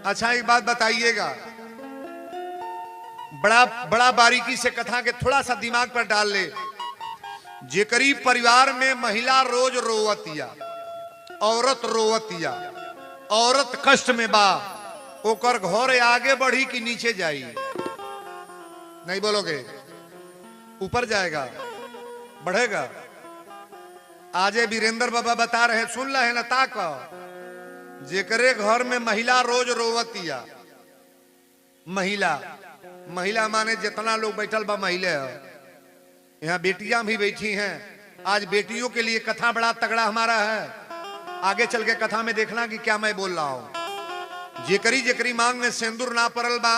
अच्छा एक बात बताइएगा, बड़ा बड़ा बारीकी से कथा के थोड़ा सा दिमाग पर डाल ले। जेकरी परिवार में महिला रोज रोवतिया, औरत रोवतिया, औरत कष्ट में बा, ओकर घर आगे बढ़ी कि नीचे जाई? नहीं बोलोगे? ऊपर जाएगा, बढ़ेगा। आजे वीरेंद्र बाबा बता रहे, सुन रहे ना ताक, जेकरे घर में महिला रोज रोवतिया, महिला महिला माने जितना लोग बैठल बा महिले है, यहाँ बेटियां भी बैठी हैं। आज बेटियों के लिए कथा बड़ा तगड़ा हमारा है, आगे चल के कथा में देखना कि क्या मैं बोल रहा हूं। जेकरी जेकरी मांग में सिंदूर ना पड़ल बा,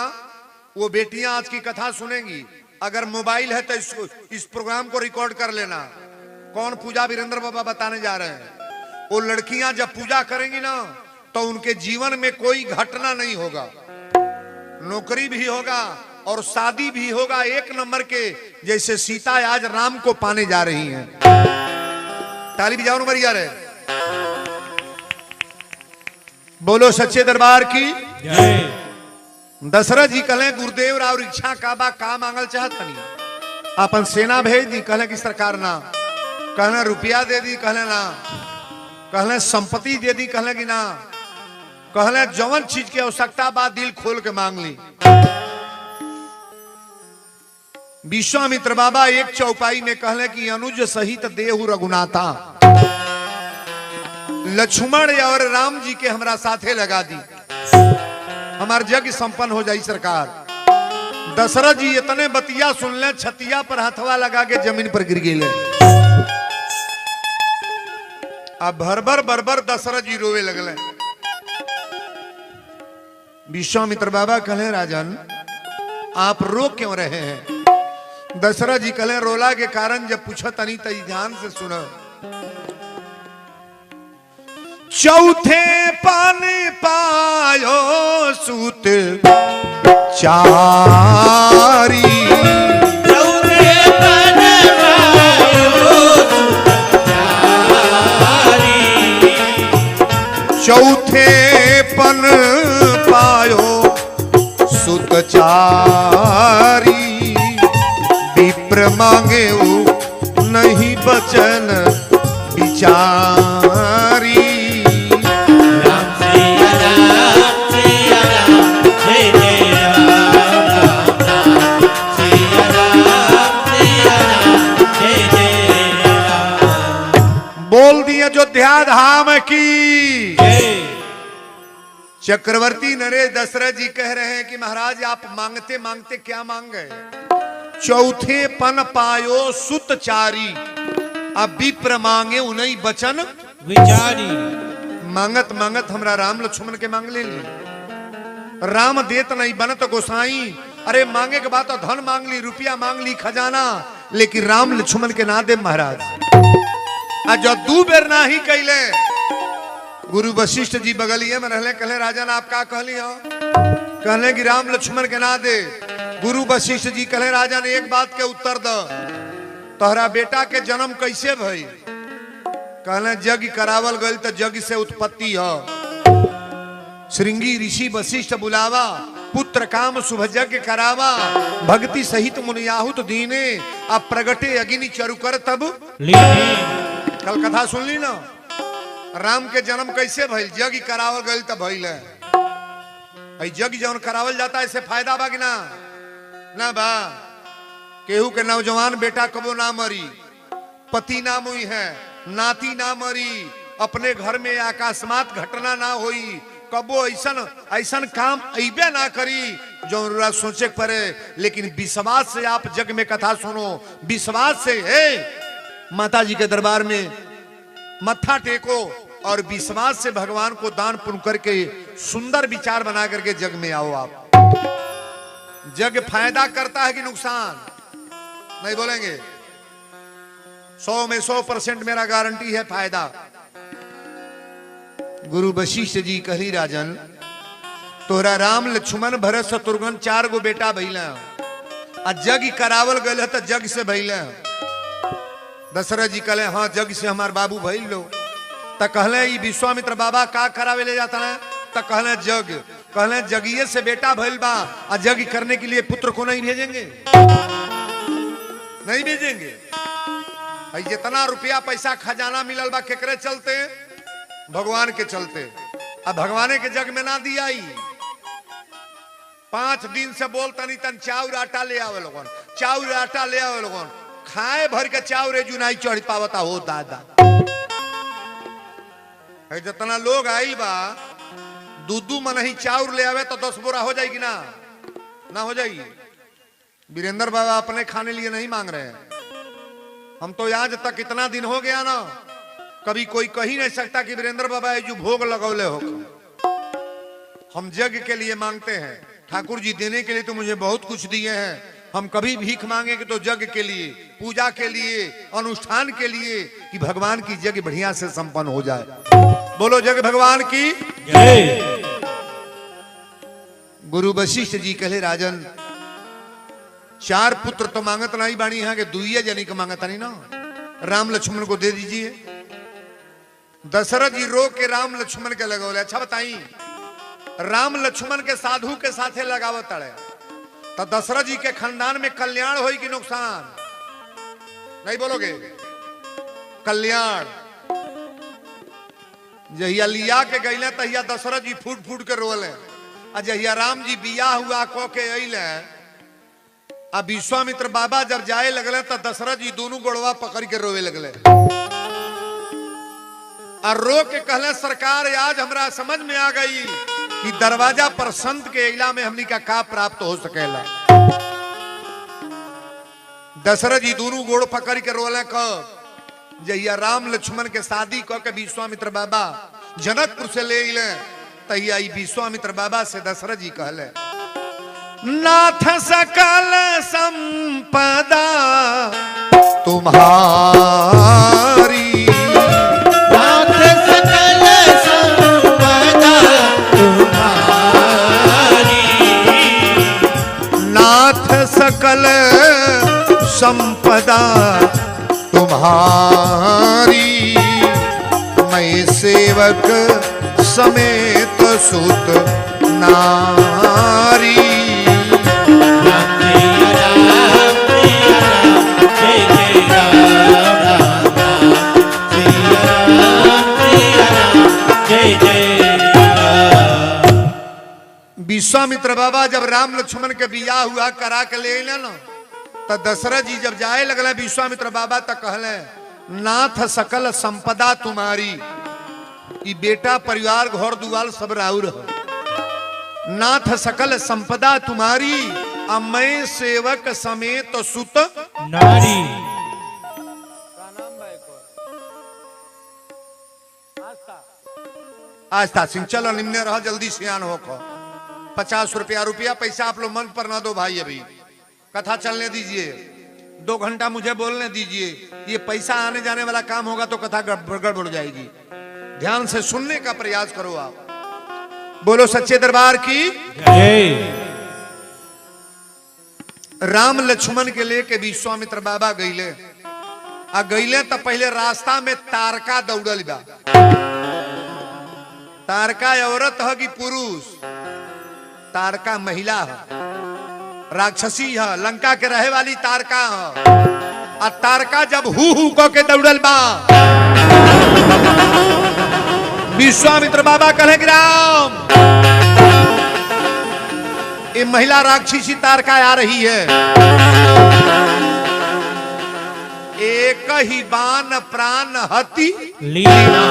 वो बेटियां आज की कथा सुनेंगी। अगर मोबाइल है तो इस प्रोग्राम को रिकॉर्ड कर लेना। कौन पूजा वीरेंद्र बाबा बताने जा रहे हैं। वो लड़कियां जब पूजा करेंगी ना, तो उनके जीवन में कोई घटना नहीं होगा, नौकरी भी होगा और शादी भी होगा एक नंबर के, जैसे सीता आज राम को पाने जा रही हैं। ताली बजाओ न बढ़िया रे। बोलो सच्चे दरबार की जय। दशरथ जी कहले गुरुदेव राव इच्छा का बा, का मांगल चाहत तनी? अपन सेना भेज दी, कहले की सरकार ना, कहले रुपया दे दी, कहले ना, कहले संपत्ति दे दी, कहले की ना, कहले जवन चीज की आवश्यकता बा दिल खोल के मांग ली। विश्वामित्र बाबा एक चौपाई में कहले कि अनुज सहित देहु रघुनाथा, लक्ष्मण और राम जी के हमरा साथे लगा दी, हमार यज्ञ संपन्न हो जाई सरकार। दशरथ जी इतने बतिया सुन ले, छतिया पर हथवा लगा के जमीन पर गिर गए। अब भरभर बरबर दशरथ जी रोवे लगले। विश्वामित्र बाबा कहले राजन आप रो क्यों रहे हैं? दशरथ जी कहले रोला के कारण जब पूछो तनी तई ध्यान से सुनो। चौथे पान पायो सूत चारी, चौथे पान पायो सूत चारी, चौथे पन पायो सुत चारी, विप्र मांगे नहीं बचन बिचारी। राम सिया राम सिया राम, जय जय राम राम, सिया राम जय जय राम। बोल दिए अयोध्या धाम की जय। चक्रवर्ती नरेश दशरथ जी कह रहे हैं कि महाराज आप मांगते मांगते क्या मांग गए? चौथे पन पायो सुत चारी, अब विप्र मांगे उन्हीं बचन विचारी। मांगत मांगत हमरा राम लक्ष्मण के मांग ले ली। राम देत नहीं बनत गोसाई। अरे मांगे के बाद तो धन मांग ली, रुपया मांग ली, खजाना, लेकिन राम लक्ष्मण के ना दे महाराज। आज जो दू बेर ना ही कैले। गुरु वशिष्ठ जी बगलिए में रहले, कहले राजन आप का कहली हो? कहले कि राम लक्ष्मण के ना दे। गुरु वशिष्ठ जी कहले राजन एक बात के उत्तर दो, तोहरा बेटा के जन्म कैसे भई? कहले यज्ञ करावल गई तो यज्ञ से उत्पत्ति हो। श्रृंगी ऋषि वशिष्ठ बुलावा, पुत्र काम शुभ यज्ञ करावा, भक्ति सहित मुनियाहुत दीने, अब प्रगटे अग्नि चरु कर तब लीने। कल कथा सुन ली ना, राम के जन्म कैसे भइल? यज्ञ करावल गई तब भइल। यज्ञ जौन करावल जाता है इससे फायदा बा कि ना? ना बा। केहू के नौजवान बेटा कबो ना मरी, पति ना मुई है, नाती ना मरी, अपने घर में अकस्मात घटना ना होई, कबो ऐसन ऐसन काम अइबे ना करी जो सोचे पड़े। लेकिन विश्वास से आप जग में कथा सुनो, विश्वास से है माता जी के दरबार में मत्था टेको और विश्वास से भगवान को दान पुण्य करके सुंदर विचार बना करके जग में आओ। आप जग फायदा करता है कि नुकसान? नहीं बोलेंगे? 100 में 100% मेरा गारंटी है फायदा। गुरु वशिष्ठ जी कही राजन तोरा राम लक्ष्मण भरत शत्रुघ्न 4 गो बेटा भइला, आ जग करावल गए तो जग से भइला। दशरथ जी कहले हाँ जग से हमार बाबू भइल लो। त कहले विश्वामित्र बाबा का करावे ले जाता है? त कहले जग। कहले जगिए से बेटा भइल बा और जग करने के लिए पुत्र को नहीं भेजेंगे, नहीं भेजेंगे। भाई जितना रुपया पैसा खजाना मिलल बा केकरे चलते, भगवान के चलते। अब भगवान के जग में ना दिया 5 दिन से बोलता नहीं तन चाउर आटा ले आवे लोगन, चाउर आटा ले आवे लोगन, खाए भर के चाउर जुनाई चढ़ पावता हो दादा। जितना लोग आइल बा दूधू मन ही चाउर ले आवे तो 10 बोरा हो जाएगी ना, ना हो जाएगी। वीरेंद्र बाबा अपने खाने लिए नहीं मांग रहे हैं। हम तो आज तक इतना दिन हो गया ना, कभी कोई कह ही नहीं सकता कि वीरेंद्र बाबा जो भोग लगौले हो। हम जग के लिए मांगते हैं, ठाकुर जी देने के लिए तो मुझे बहुत कुछ दिए हैं। हम कभी भीख मांगेंगे तो जग के लिए, पूजा के लिए, अनुष्ठान के लिए, कि भगवान की जग बढ़िया से संपन्न हो जाए। बोलो जग भगवान की जय। गुरु वशिष्ठ जी कहले राजन 4 पुत्र तो मांगत नहीं बाणी है कि 2 जनी को मांगता नहीं ना, राम लक्ष्मण को दे दीजिए। दशरथ जी रो के राम लक्ष्मण के लगौले। अच्छा बताई, राम लक्ष्मण के साधु के साथे लगावत अड़े तो दशरथ जी के खानदान में कल्याण होई कि नुकसान? नहीं बोलोगे? कल्याण। जहिया लिया के गईले तहिया दशरथ जी फूट फूट के रोले, और जहिया राम जी बियाह हुआ को के अइले, अब विश्वामित्र बाबा जब जाए लगले तो दशरथ जी दोनों गोड़वा पकड़ के रोवे लगले और रो के कहले सरकार आज हमरा समझ में आ गई कि दरवाजा पर संत के इला में हमनी का प्राप्त हो सकेला। दशरथ जी दोनों गोड़ पकड़ के रोले कब? जहिया राम लक्ष्मण के शादी क के विश्वामित्र बाबा जनकपुर से ले अइले तहिया विश्वामित्र बाबा से दशरथ जी कहले नाथ सकल संपदा तुम्हारी, नाथ सकल संपदा तुम्हारी, नाथ सकल संपदा तुम्हारी, मैं सेवक समेत सुत नारी। विश्वामित्र बाबा जब राम लक्ष्मण के बियाह हुआ करा के ले अइले ना, तो दशरथ जी जब जाए लगले विश्वामित्र बाबा तक कहले नाथ सकल संपदा तुम्हारी, ई बेटा परिवार घर दुआर सब राउर है। नाथ सकल संपदा तुम्हारी, अब मैं सेवक समेत सुत नारी। आस्था सिंह चलो निम्न रहो, जल्दी सियान होको। 50 रुपया पैसा आप लोग मन पर ना दो भाई, अभी कथा चलने दीजिए, 2 घंटा मुझे बोलने दीजिए। ये पैसा आने जाने वाला काम होगा तो कथा गड़बड़ जाएगी। ध्यान से सुनने का प्रयास करो आप। बोलो सच्चे दरबार की जय। राम लक्ष्मण के लेके विश्वामित्र बाबा गईले, आ गईले तो पहले रास्ता में तारका दौड़ल बा। तारका औरत है कि पुरुष? तारका महिला है, राक्षसी है, लंका के रहे वाली तारका है। और तारका जब हु को के दौड़ल बा, विश्वामित्र बाबा कहे कि राम ये महिला राक्षसी तारका आ रही है, एक ही बाण प्राण हति लीना।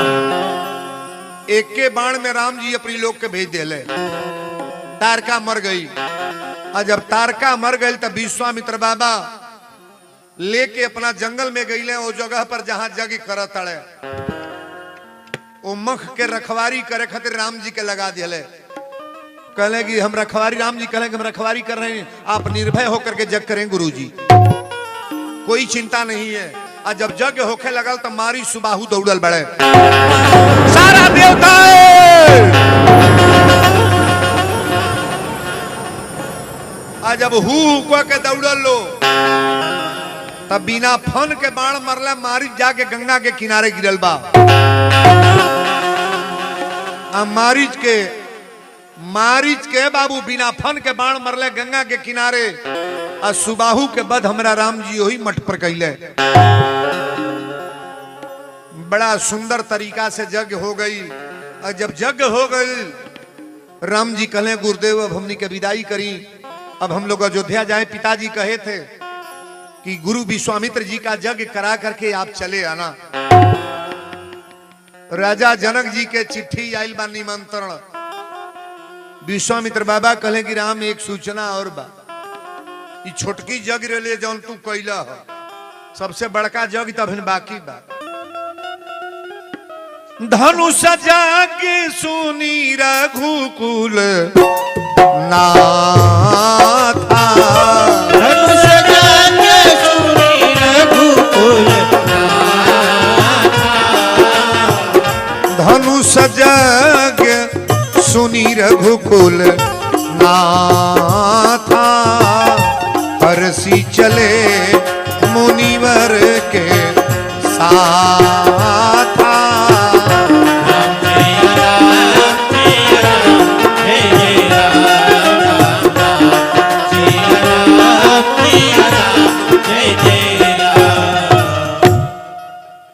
एक के बाण में राम जी अपनी लोग के भेज दिले। तारका मर गई, और जब तारका मर गई तब विश्वामित्र बाबा लेके अपना जंगल में गईले, वो जगह पर जहां जग करत अड़े, वो मख के रखवारी करे खातिर राम जी के लगा दिले। कहले कि हम रखवारी, राम जी कहले कि हम रखवारी कर रहे हैं, आप निर्भय होकर के जग करें गुरुजी, कोई चिंता नहीं है। और जब जग होके लगल तो मारी सुबाहु दौड़ल बड़े सारा देवता आ जब हु को के दौड़ल लो तब बिना फन के बाण मरला, मारी जाके गंगा के किनारे गिरल बा। मारिच के मारिच के बाबू बिना फन के बाण मरले गंगा के किनारे, और सुबाहु के बद हमरा राम जी वही मठ पर कैले। बड़ा सुंदर तरीका से यज्ञ हो गई। और जब यज्ञ हो गई, राम जी कहले गुरुदेव अब हमनी के विदाई करी, अब हम लोग अयोध्या जाए। पिताजी कहे थे कि गुरु विश्वामित्र जी का यज्ञ करा करके आप चले आना। राजा जनक जी के चिट्ठी आयल बा निमंत्रण। विश्वामित्र बाबा कहले कि राम एक सूचना और बा, ई छोटकी जग रे जौन तू कैला हो, सबसे बड़का जग तब बाकी बा। धनुष जाके सुनी रघुकुल नाथा, धनुष जाके सुनी रघुकुल नाथा, धनुष जाके सुनी रघुकुल नाथा, हरसी चले मुनिवर के साथा।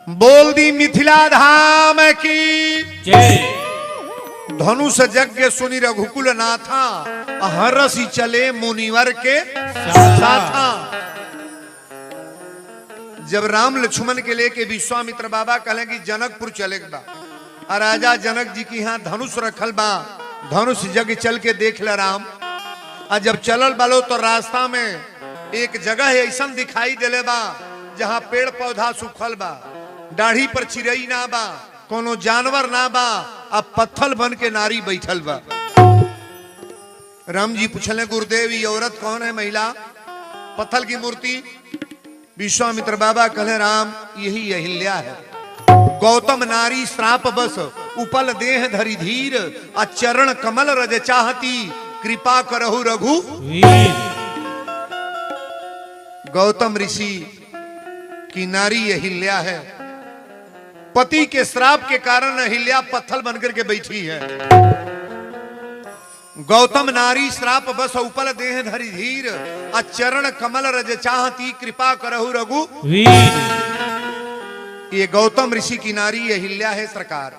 बोल दी मिथिला धाम की जय। धनुष यज्ञ सुनी रघुकुल नाथा, हरसी चले मुनिवर के साथा। जब राम लक्ष्मण के लेके विश्वामित्र बाबा कहले कि जनकपुर चले बा, और राजा जनक जी की यहाँ धनुष रखल बा, धनुष यज्ञ चल के देख ले राम। और जब चलल बालो तो रास्ता में एक जगह ऐसा दिखाई देले बा जहाँ पेड़ पौधा सूखल बा, दाढ़ी पर चिड़ई ना बा, कोनो जानवर ना बा, अब पत्थल बन के नारी बैठल बा। राम जी पूछले गुरुदेव ये औरत कौन है, महिला, पत्थल की मूर्ति? विश्वामित्र बाबा कहले राम यही अहिल्या है। गौतम नारी श्राप बस उपल देह धरि धीर, अचरण कमल रज चाहती, कृपा करहु रघु वीर। गौतम ऋषि की नारी अहिल्या है। पति के श्राप के कारण अहिल्या पत्थल बनकर के बैठी है। गौतम नारी श्राप बस उपल देह धरि धीर, अचरण कमल रज चाहती, कृपा करहु रघु वीर। ये गौतम ऋषि की नारी अहिल्या है सरकार।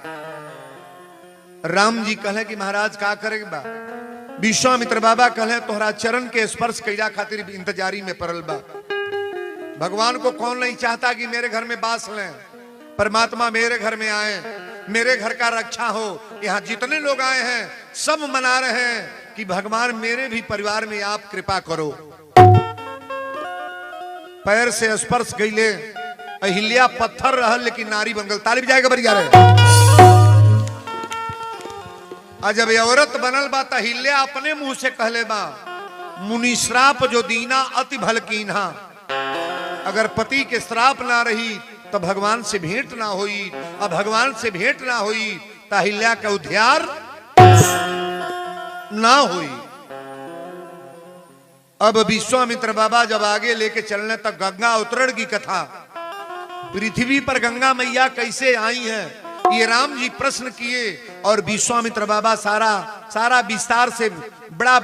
राम जी कहले कि महाराज का करे बा? विश्वामित्र बाबा कहले तोहरा चरण के स्पर्श कैला खातिर इंतजारी में पड़ल बा। भगवान को कौन नहीं चाहता कि मेरे घर में बास लें, परमात्मा मेरे घर में आए, मेरे घर का रक्षा हो। यहाँ जितने लोग आए हैं सब मना रहे हैं कि भगवान मेरे भी परिवार में आप कृपा करो। पैर से स्पर्श गईले, अहिल्या पत्थर रहल लेकिन नारी बन गल। ताली बजाएगा बढ़िया रहे। आज जब ये औरत बनल बा त अहिल्या अपने मुंह से कहले बा, मुनि श्राप जो दीना अति भल कीन्हा। अगर पति के श्राप ना रही तो भगवान से भेंट ना हुई, और भगवान से भेंट ना हुई तो अहिल्या का उद्धार ना हुई। अब विश्वामित्र बाबा जब आगे लेके चलने तक गंगा अवतरण की कथा, पृथ्वी पर गंगा मैया कैसे आई है ये राम जी प्रश्न किए, और विश्वामित्र बाबा सारा विस्तार से बड़ा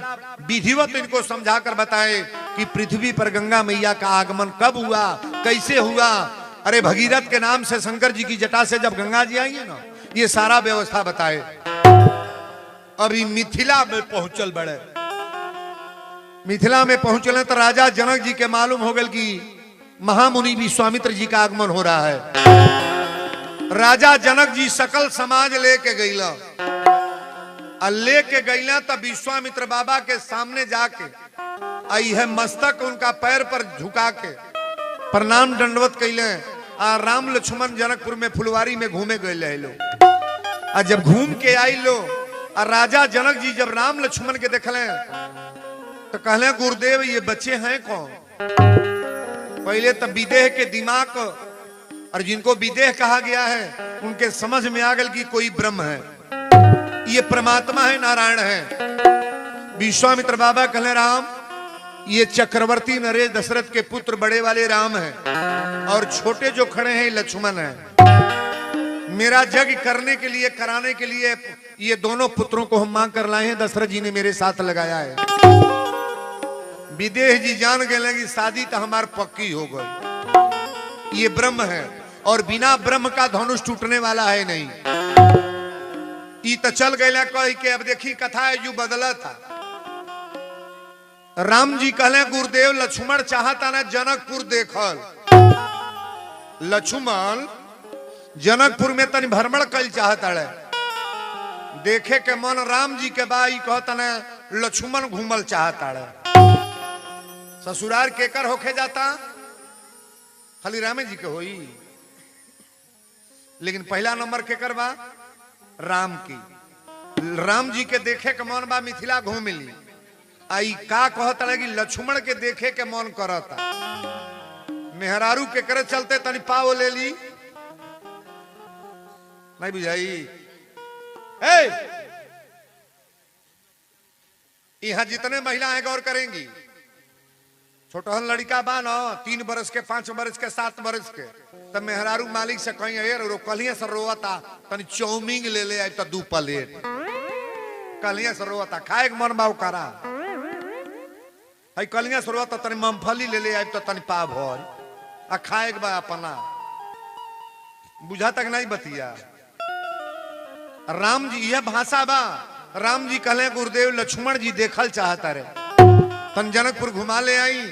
विधिवत इनको समझाकर बताए कि पृथ्वी पर गंगा मैया का आगमन कब हुआ, कैसे हुआ। अरे भगीरथ के नाम से शंकर जी की जटा से जब गंगा जी आई है ना, ये सारा व्यवस्था बताए। अभी मिथिला में पहुंचल बड़े, मिथिला में पहुंचले तो राजा जनक जी के मालूम हो गल कि महामुनि विश्वामित्र जी का आगमन हो रहा है। राजा जनक जी सकल समाज लेके गईला, और लेके गईला तब विश्वामित्र बाबा के सामने जाके आई है, मस्तक उनका पैर पर झुका के प्रणाम दंडवत कैले। आ राम लक्ष्मण जनकपुर में फुलवारी में घूमे गए लो। और जब घूम के आई लो, और राजा जनक जी जब राम लक्ष्मण के देखले तो कहले गुरुदेव ये बच्चे हैं कौन? पहले तो विदेह के दिमाग, और जिनको विदेह कहा गया है उनके समझ में आ गल कि कोई ब्रह्म है, ये परमात्मा है, नारायण है। विश्वामित्र बाबा कहले राम ये चक्रवर्ती नरेश दशरथ के पुत्र बड़े वाले राम हैं, और छोटे जो खड़े हैं लक्ष्मण हैं। मेरा जग करने के लिए, कराने के लिए ये दोनों पुत्रों को हम मांग कर लाए हैं, दशरथ जी ने मेरे साथ लगाया है। विदेह जी जान गए कि शादी तो हमार पक्की हो गई, ये ब्रह्म है और बिना ब्रह्म का धनुष टूटने वाला है नहीं। ई तो चल गए कह के अब देखी कथा है जो बदला था। राम जी कहले गुरुदेव लक्ष्मण चाहता ना जनकपुर देखल। लक्ष्मण जनकपुर में तनी भ्रमण कल चाहता है, देखे के मन राम जी के बाई कहता ना लक्ष्मण घूमल चाहता है। ससुरार केकर होके जाता खाली रामे जी के होई, लेकिन पहला नंबर केकर बा राम की। राम जी के देखे के मन बा मिथिला घूम ली। आई का कहता है कि लक्ष्मण के देखे के मन करता, मेहरारू के करे चलते तनी पाव ले ली नहीं बुझाई। यहां जितने महिलाएं गौर करेंगी, छोटहन लड़का बा न 3 बरस के 5 बरस के 7 बरस के, तब मेहरारू मालिक से कहीं कलिया से रोता तनी चाउमीन ले ले आई तो 2 प्लेट कलिया से रोता खाए के मन बा करा है, कलिया से रोता तनी मूंगफली ले ले आई तो तनी पाव भर आ खाए के बा अपना। बुझा तक नहीं बतिया। राम जी यह भाषा बा। राम जी कहले गुरुदेव लक्ष्मण जी देखल चाहता रे, तन जनकपुर घुमा ले आई।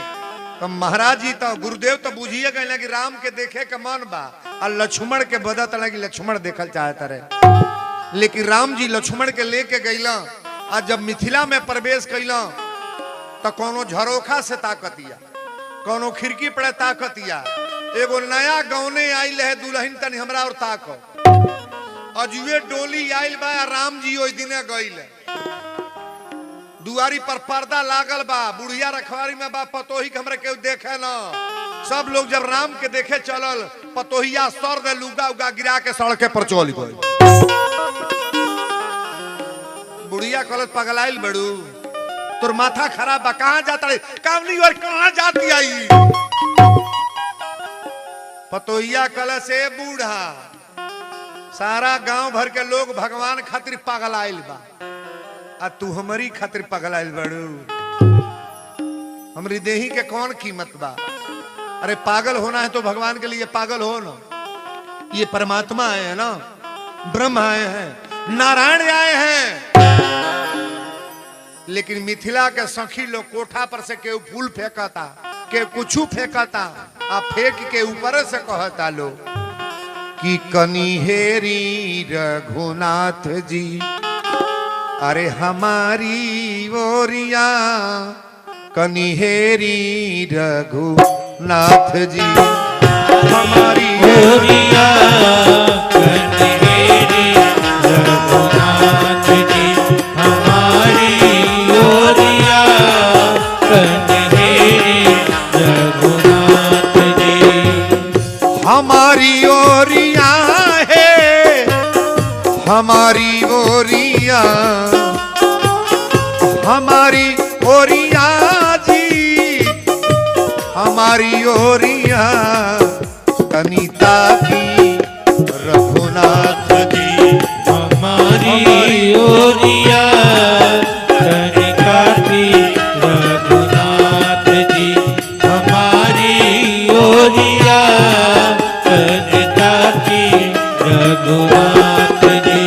तो महाराज जी तो गुरुदेव तो बुझिए गए कि राम के देखे के मन बा और लक्ष्मण के बदत लगी लक्ष्मण देखल चाहता रहे। लेकिन राम जी लक्ष्मण के लेके गईला और जब मिथिला में प्रवेश कैला तो कोनो झरोखा से ताकतिया, कोनो खिड़की पड़े ताकतिया, एगो नया गौने आइल है दुल्हन तनी हमरा और ताको अजुए डोली आइल बा। राम जी ओई दिने गइल, दुआरी पर पर्दा लागल बा, बुढ़िया रखवारी में बा, पतोही के हमरा केहू देखे ना। सब लोग जब राम के देखे चलल, पतोहिया सर दे लुगा उगा गिरा के सड़के पर चल गई। बुढ़िया कहलत पगलाइल बड़ू, तोर माथा खराब बा, कहां जाता रे कामनी और कहां जाती आई। पतोहिया कहल से बूढ़ा सारा गांव भर के लोग भगवान खातिर पगलाइल बा, आ तू हमारी खातिर पगलाइल बड़ू। हमारी देही के कौन कीमत बा। अरे पागल होना है तो भगवान के लिए पागल हो ना। ये परमात्मा आए हैं ना, ब्रह्म आए हैं, नारायण आए हैं। लेकिन मिथिला के सखी लोग कोठा पर से केहू फूल फेंकता, के कुछ फेंकता, आ फेंक के ऊपर से कहता लो कि कनिहेरी रघुनाथ जी, अरे हमारी ओरिया कनिहेरी रघुनाथ जी, हमारी ओरिया कनिहेरी रघुनाथ जी, हमारी ओरिया कनिहेरी रघुनाथ जी। हमारी ओरिया है, हमारी ओरिया, हमारी ओरिया जी, हमारी ओरिया कनिता की रघुनाथ जी, हमारी ओरिया कनिका की रघुनाथ जी, हमारी ओरिया कनिका की रघुनाथ जी।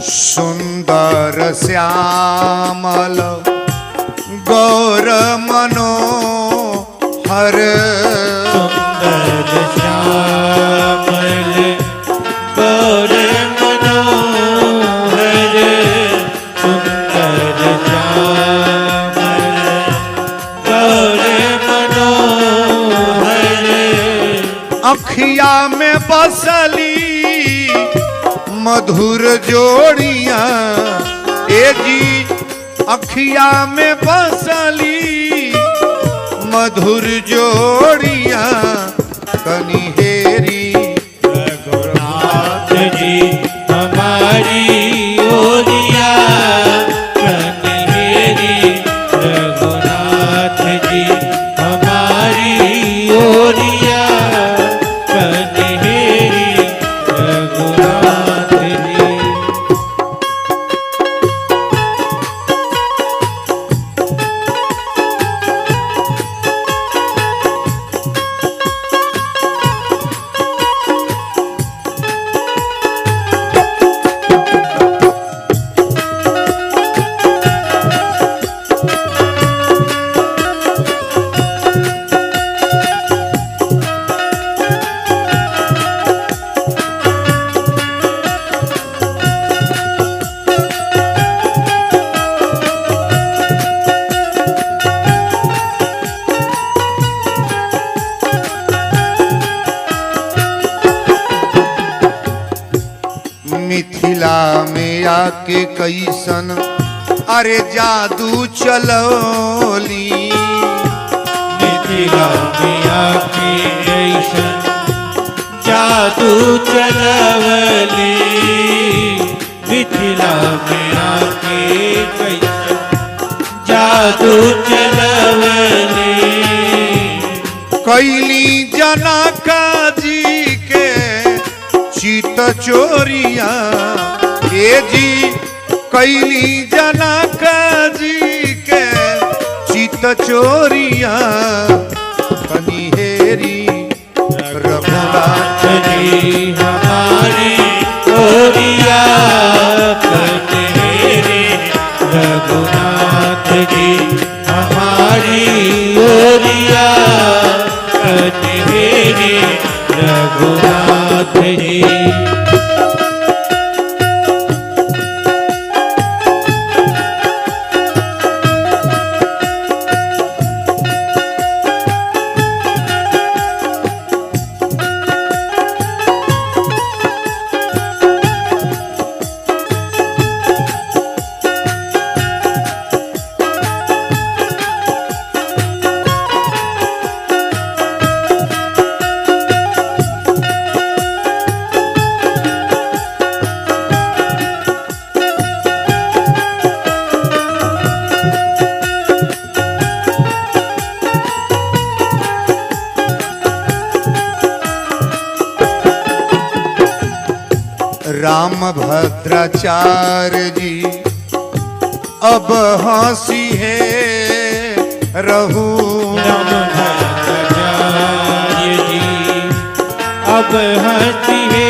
सुंदर श्यामल गौर मनोहर, सुंदर श्यामल गौर मनोहर, सुंदर श्यामल गौर अखिया में बसली मधुर जोड़िया ए जी अखिया में बसली मधुर जोड़िया कनिहेरी रघुनाथ जी हमारी ओरिया कन्हेरी रघुनाथ जी हमारी ओरिया कन्हेरी रघुनाथ जी। मिथिला में आके कैसन अरे जादू चलौली मिथिला में आके कैसन जादू चलवली मिथिला में आके कैसन जादू चलवली कैली जनका जी के चित चोरिया ए जी कैली जनका जी के चित चोरिया कनिहेरी रघुनाथ जी हमारी ओरिया कन्हेरी रघुनाथ जी हमारी ओरिया कन्हेरी रघुनाथ जी। राम भद्राचार्य जी अब हंसी है रहू राम भद्राचार्य जी अब हंसी है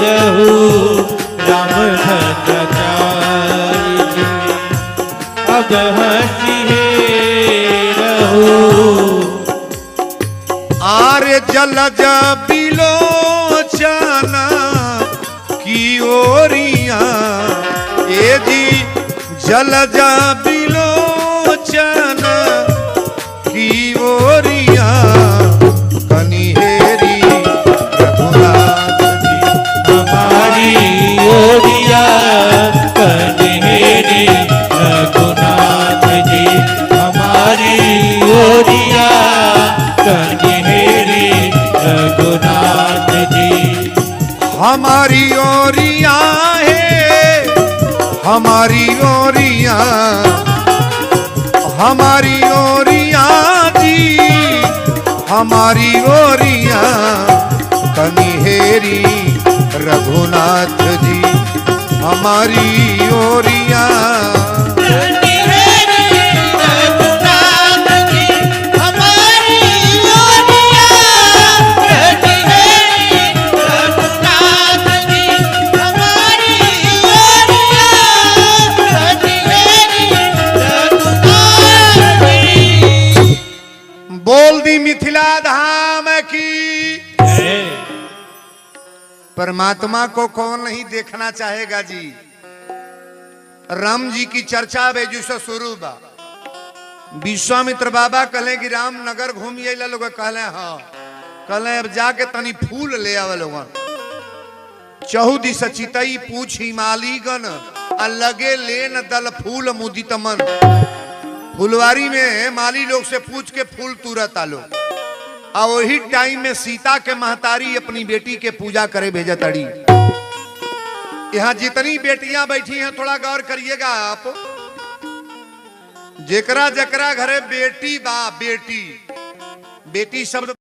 रहू राम भद्राचार्य जी अब हंसी है रहू आर्य जलज बिलोचना की ओरिया ए जी जलज बिलोचना की ओरिया कनिहेरी रघुनाथ जी हमारी ओरिया कन्हेरी रघुनाथ जी हमारी ओरिया कन्हेरी रघुनाथ जी। हमारी ओरिया है हमारी ओरिया हमारी ओरिया जी हमारी ओरिया कनिहेरी रघुनाथ जी हमारी ओरिया बोल दी मिथिला धाम की। परमात्मा को कौन नहीं देखना चाहेगा जी। राम जी की चर्चा बेजू से शुरू बा। विश्वामित्र बाबा कहले कि राम नगर घूमिए लोग कहले हाँ कल अब जाके तनी फूल ले आवे लोगन। चहुदी सचितई पूछी मालीगन अलगे लेन दल फूल मुदित मन। फुलवारी में माली लोग से पूछ के फूल तुरत आलो। और वही टाइम में सीता के महतारी अपनी बेटी के पूजा करे भेजा तड़ी। यहाँ जितनी बेटियां बैठी हैं थोड़ा गौर करिएगा आप। जेकरा जकरा घरे बेटी बा, बेटी बेटी शब्द